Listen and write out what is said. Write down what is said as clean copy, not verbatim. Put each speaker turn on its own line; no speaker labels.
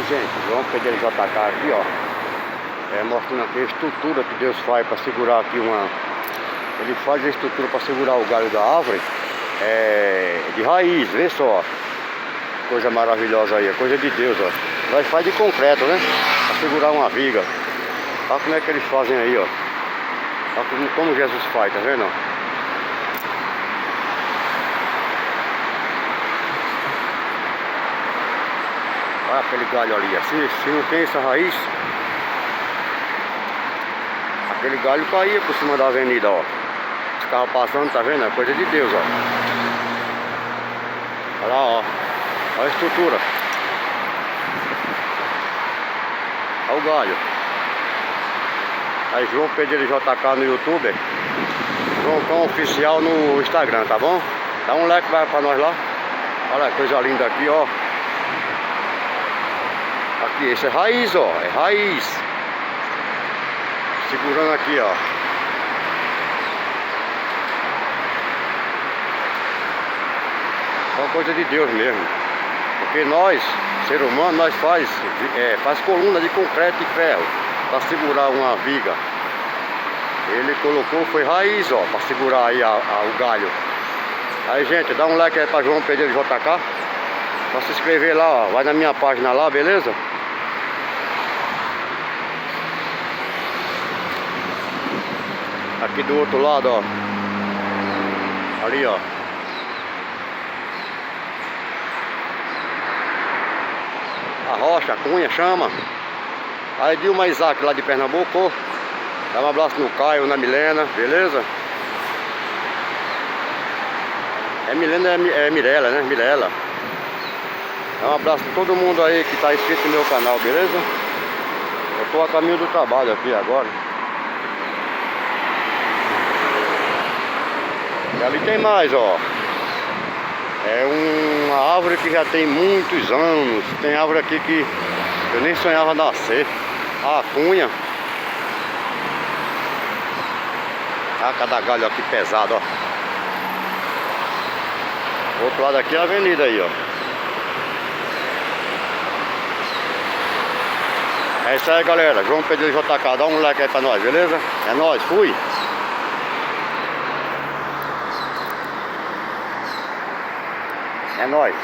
gente, João Pedreiro JK aqui, ó. Mostrando aqui a estrutura que Deus faz para segurar aqui uma... Ele faz a estrutura para segurar o galho da árvore de raiz, vê só. Coisa maravilhosa aí, coisa de Deus, ó. Nós faz de concreto, né? Para segurar uma viga. Olha como é que eles fazem aí, ó. Olha como Jesus faz, tá vendo? Olha aquele galho ali, se não tem essa raiz, aquele galho caía por cima da avenida, ó. Os carros passando, tá vendo? É coisa de Deus, ó. Olha lá, ó. Olha a estrutura. Olha o galho. Aí João Pedreiro JK no YouTube, João Oficial no Instagram, tá bom? Dá um like pra nós lá. Olha que coisa linda aqui, ó. Aqui, esse é raiz, ó. É raiz. Segurando aqui, ó. É uma coisa de Deus mesmo. Porque nós, ser humano, nós faz coluna de concreto e ferro para segurar uma viga. Ele colocou, foi raiz, ó, para segurar aí o galho. Aí, gente, dá um like aí pra João Pedreiro JK. Pra se inscrever lá, ó. Vai na minha página lá, beleza? Aqui do outro lado, ó. Ali, ó. A rocha, a cunha, chama. Aí Dilma Isaac lá de Pernambuco. Dá um abraço no Caio, na Milena, beleza? Milena é Mirella, né? Mirella. Dá um abraço pra todo mundo aí que tá inscrito no meu canal, beleza? Eu tô a caminho do trabalho aqui agora. E ali tem mais, ó. É uma árvore que já tem muitos anos. Tem árvore aqui que eu nem sonhava nascer. A cunha. Olha cada galho aqui pesado, ó. O outro lado aqui é a avenida aí, ó. É isso aí, galera. João Pedreiro JK, dá um like aí pra nós, beleza? É nóis, fui! É nóis!